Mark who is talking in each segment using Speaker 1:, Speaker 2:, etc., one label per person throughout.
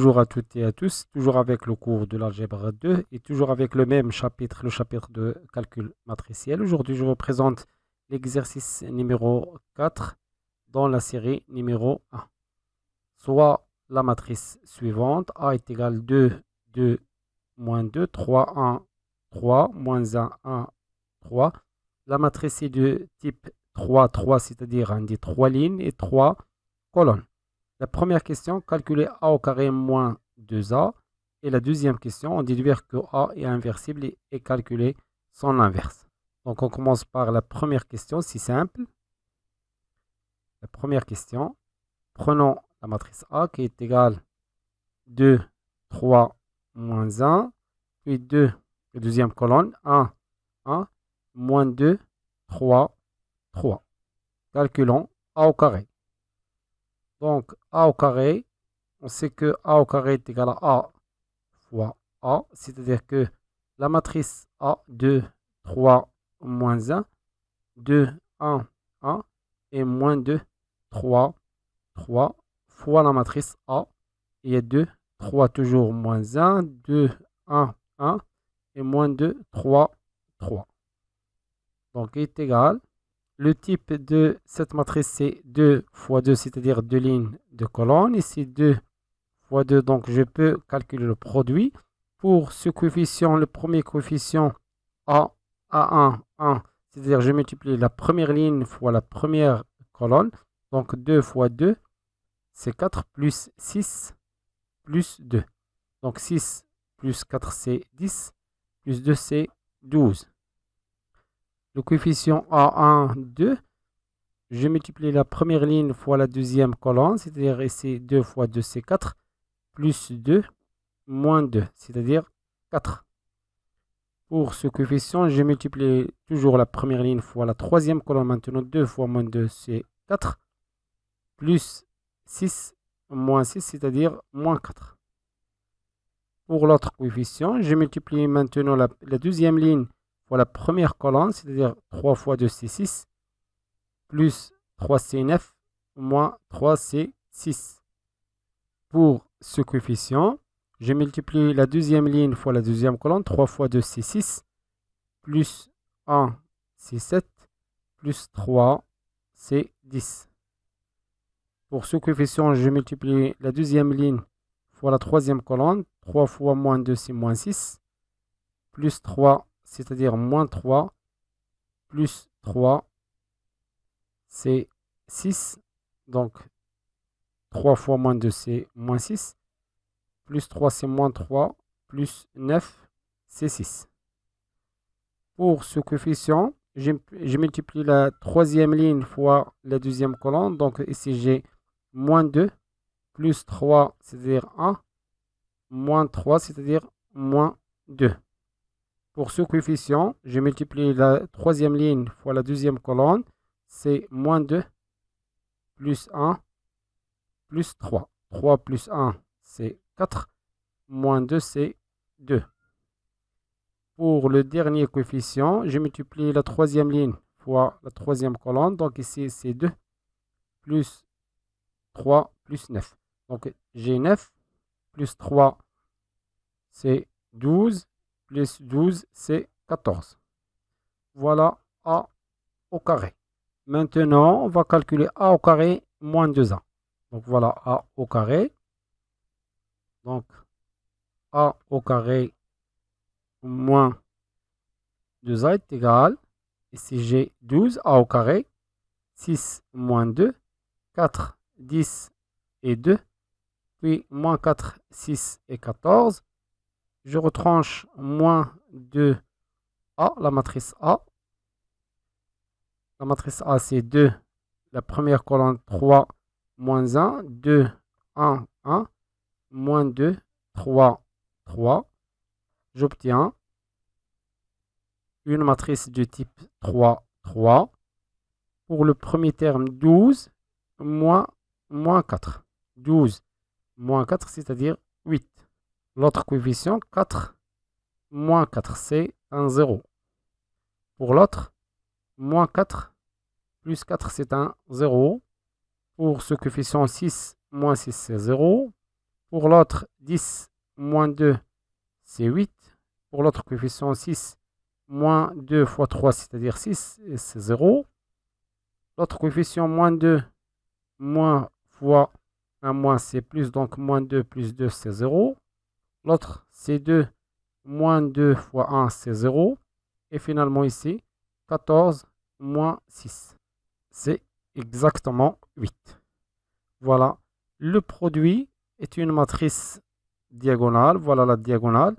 Speaker 1: Bonjour à toutes et à tous, toujours avec le cours de l'algèbre 2 et toujours avec le même chapitre, le chapitre de calcul matriciel. Aujourd'hui, je vous présente l'exercice numéro 4 dans la série numéro 1. Soit la matrice suivante, A est égal 2, 2, moins 2, 3, 1, 3, moins 1, 1, 3. La matrice est de type 3, 3, c'est-à-dire on dit 3 lignes et 3 colonnes. La première question, calculer a au carré moins 2a. Et la deuxième question, on déduire que a est inversible et calculer son inverse. Donc on commence par la première question, c'est simple. La première question, prenons la matrice A qui est égale 2, 3, moins 1, puis 2, la deuxième colonne, 1, 1, moins 2, 3, 3. Calculons a au carré. Donc a au carré, on sait que a au carré est égal à a fois a, c'est-à-dire que la matrice A, 2, 3, moins 1, 2, 1, 1, et moins 2, 3, 3, fois la matrice A, et 2, 3 toujours moins 1, 2, 1, 1, et moins 2, 3, 3. Donc, est égal. Le type de cette matrice, c'est 2 fois 2, c'est-à-dire 2 lignes de colonnes. Ici, 2 fois 2, donc je peux calculer le produit. Pour ce coefficient, le premier coefficient A, A1, 1, c'est-à-dire je multiplie la première ligne fois la première colonne. Donc 2 fois 2, c'est 4, plus 6, plus 2. Donc 6 plus 4, c'est 10, plus 2, c'est 12. Le coefficient A1, 2, je multiplie la première ligne fois la deuxième colonne, c'est-à-dire ici 2 fois 2, c'est 4, plus 2, moins 2, c'est-à-dire 4. Pour ce coefficient, je multiplie toujours la première ligne fois la troisième colonne. Maintenant, 2 fois moins 2, c'est 4. Plus 6, moins 6, c'est-à-dire moins 4. Pour l'autre coefficient, je multiplie maintenant la deuxième ligne fois la première colonne, c'est-à-dire 3 fois 2, c'est 6. Plus 3, c'est 9. Moins 3, c'est 6. Pour ce coefficient, je multiplie la deuxième ligne fois la deuxième colonne. 3 fois 2, c'est 6. Plus 1, c'est 7. Plus 3, c'est 10. Pour ce coefficient, je multiplie la deuxième ligne fois la troisième colonne. 3 fois moins 2, c'est moins 6. Plus 3, c'est-à-dire moins 3. Plus 3, c'est 6. Donc, 3 fois moins 2, c'est moins 6. Plus 3, c'est moins 3. Plus 9, c'est 6. Pour ce coefficient, je multiplie la troisième ligne fois la deuxième colonne. Donc ici, j'ai moins 2, plus 3, c'est-à-dire 1, moins 3, c'est-à-dire moins 2. Pour ce coefficient, je multiplie la troisième ligne fois la deuxième colonne. C'est moins 2, plus 1, plus 3. 3 plus 1, c'est 4. Moins 2, c'est 2. Pour le dernier coefficient, je multiplie la troisième ligne fois la troisième colonne. Donc ici, c'est 2 plus 3 plus 9. Donc j'ai 9 plus 3, c'est 12. Plus 12, c'est 14. Voilà A au carré. Maintenant, on va calculer A au carré moins 2A. Donc voilà A au carré. Donc A au carré moins 2A est égal. Ici, j'ai 12 A au carré. 6 moins 2. 4, 10 et 2. Puis moins 4, 6 et 14. Je retranche moins 2A, la matrice A. La matrice A, c'est 2. La première colonne, 3, moins 1. 2, 1, 1. Moins 2, 3, 3. J'obtiens une matrice de type 3, 3. Pour le premier terme, 12 moins 4. 12 moins 4, c'est-à-dire 8. L'autre coefficient, 4 moins 4, c'est un 0. Pour l'autre, moins 4 plus 4, c'est un 0. Pour ce coefficient, 6 moins 6, c'est 0. Pour l'autre, 10 moins 2, c'est 8. Pour l'autre coefficient, 6 moins 2 fois 3, c'est-à-dire 6, c'est 0. L'autre coefficient, moins 2, moins fois 1 moins, c'est plus, donc moins 2 plus 2, c'est 0. L'autre, c'est 2, moins 2 fois 1, c'est 0. Et finalement ici, 14 moins 6, c'est exactement 8. Voilà, le produit est une matrice diagonale. Voilà la diagonale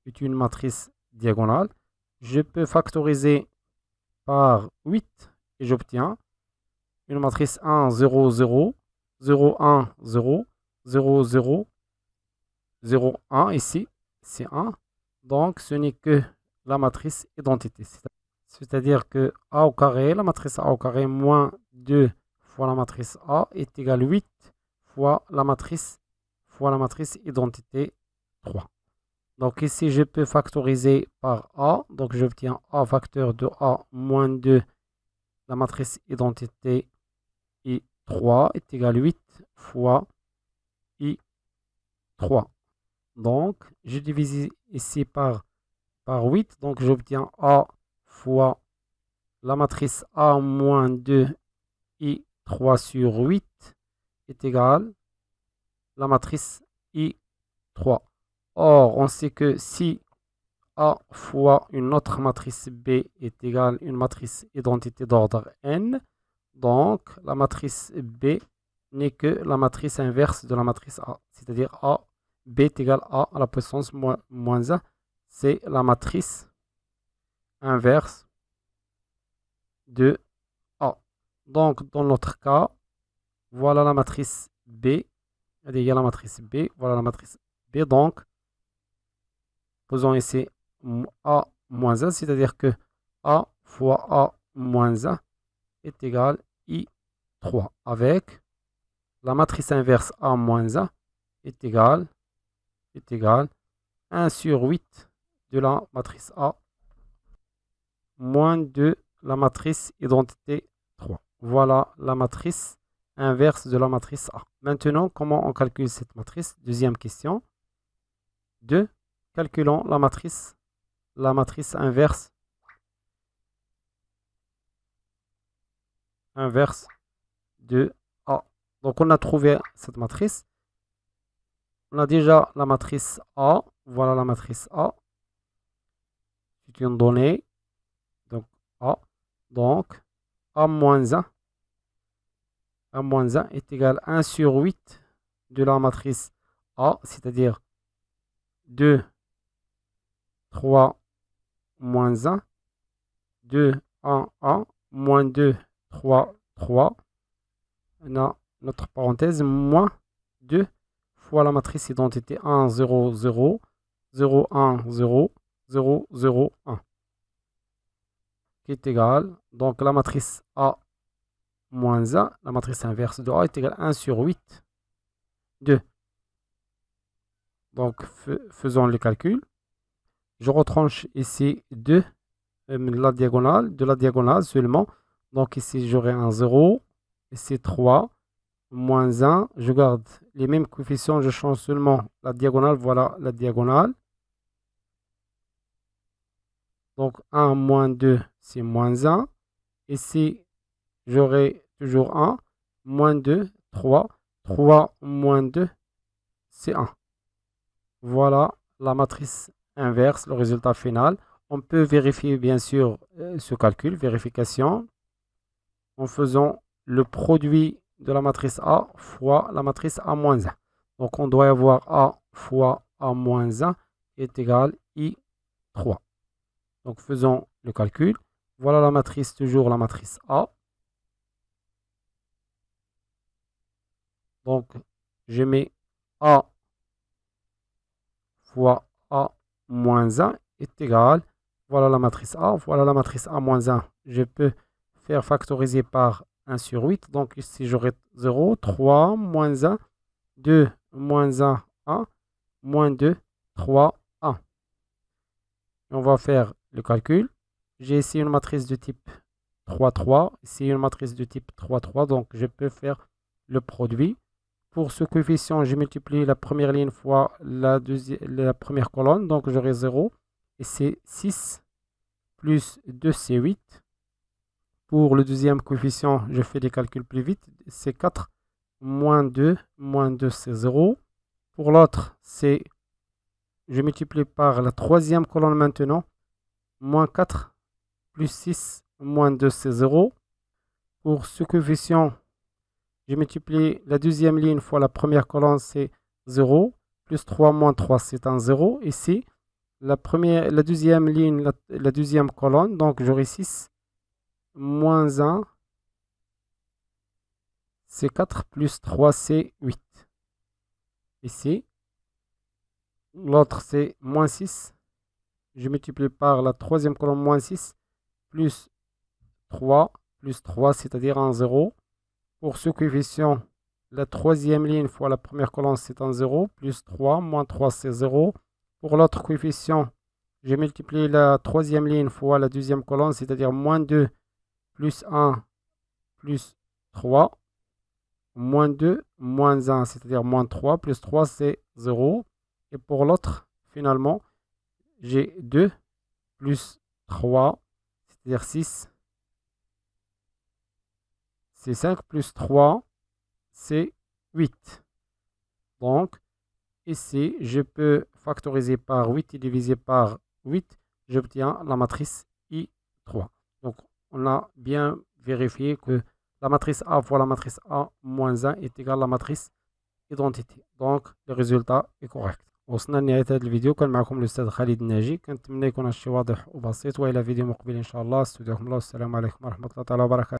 Speaker 1: est une matrice diagonale. Je peux factoriser par 8 et j'obtiens une matrice 1, 0, 0, 0, 1, 0, 0, 0, 0, 1. Ici, c'est 1. Donc, ce n'est que la matrice identité. C'est-à-dire que A au carré, la matrice A au carré moins 2 fois la matrice A est égal à 8 fois la matrice identité 3. Donc ici, je peux factoriser par A. Donc j'obtiens A facteur de A moins 2, la matrice identité I3 est égal à 8 fois I3. Donc je divise ici par 8. Donc j'obtiens A fois la matrice A moins 2 I3 sur 8 est égal à la matrice I3. Or, on sait que si A fois une autre matrice B est égal à une matrice identité d'ordre n, donc la matrice B n'est que la matrice inverse de la matrice A. C'est-à-dire A, B est égal à la puissance moins 1. C'est la matrice inverse de A. Donc, dans notre cas, voilà la matrice B. Elle est égale à la matrice B. Voilà la matrice B. Donc, faisons ici A moins 1, c'est-à-dire que A fois A moins 1 est égal à I3, avec la matrice inverse A moins 1 est égal à 1 sur 8 de la matrice A moins 2 la matrice identité 3. Voilà la matrice inverse de la matrice A. Maintenant, comment on calcule cette matrice? Deuxième question. 2. Calculons la matrice inverse de A. Donc on a trouvé cette matrice. On a déjà la matrice A. Voilà la matrice A. C'est une donnée. Donc A. Donc A moins 1. A moins 1 est égal à 1 sur 8 de la matrice A, c'est-à-dire 2, 3, moins 1, 2, 1, 1, moins 2, 3, 3. On a notre parenthèse, moins 2 fois la matrice identité 1, 0, 0, 0, 1, 0, 0, 0, 1. Qui est égal, donc la matrice A moins 1, la matrice inverse de A est égale à 1 sur 8, 2. Donc faisons le calcul. Je retranche ici 2, la diagonale seulement. Donc ici j'aurai un 0, ici 3, moins 1. Je garde les mêmes coefficients, je change seulement la diagonale. Voilà la diagonale. Donc 1 moins 2, c'est moins 1. Ici, j'aurai toujours 1, moins 2, 3. 3 moins 2, c'est 1. Voilà la matrice inverse, le résultat final. On peut vérifier bien sûr ce calcul, vérification, en faisant le produit de la matrice A fois la matrice A-1. Donc on doit avoir A fois A-1 est égal à I3. Donc faisons le calcul. Voilà la matrice, toujours la matrice A. Donc je mets A fois A-1 est égal. Voilà la matrice A. Voilà la matrice A-1. Je peux faire factoriser par 1 sur 8. Donc ici j'aurai 0, 3, moins 1, 2, moins 1, 1, moins 2, 3, 1. On va faire le calcul. J'ai ici une matrice de type 3, 3. Ici une matrice de type 3, 3. Donc je peux faire le produit. pour ce coefficient, je multiplie la première ligne fois la première colonne. Donc, j'aurai 0. Et c'est 6 plus 2, c'est 8. Pour le deuxième coefficient, je fais des calculs plus vite. C'est 4 moins 2. Moins 2, c'est 0. Pour l'autre, c'est... Je multiplie par la troisième colonne maintenant. Moins 4 plus 6 moins 2, c'est 0. Pour ce coefficient, je multiplie la deuxième ligne fois la première colonne, c'est 0. Plus 3 moins 3, c'est un 0. Ici, la deuxième ligne, la deuxième colonne, donc j'aurai 6 moins 1, c'est 4. Plus 3, c'est 8. Ici, l'autre, c'est moins 6. Je multiplie par la troisième colonne, moins 6, plus 3, c'est-à-dire un 0. Pour ce coefficient, la troisième ligne fois la première colonne, c'est un 0. Plus 3, moins 3, c'est 0. Pour l'autre coefficient, je multiplie la troisième ligne fois la deuxième colonne, c'est-à-dire moins 2, plus 1, plus 3. Moins 2, moins 1, c'est-à-dire moins 3. Plus 3, c'est 0. Et pour l'autre, finalement, j'ai 2 plus 3, c'est-à-dire 6. C'est 5 plus 3, c'est 8. Donc, ici, je peux factoriser par 8 et diviser par 8. J'obtiens la matrice I3. Donc, on a bien vérifié que la matrice A fois la matrice A moins 1 est égale à la matrice identité. Donc, le résultat est correct. وصلنا لنهاية هذا الفيديو. كان معكم الأستاذ خالد الناجي. كنتمنى يكون هادشي واضح وبسيط، وإلى فيديو مقبل إن شاء الله. استودعكم الله والسلام عليكم ورحمة الله تعالى وبركاته.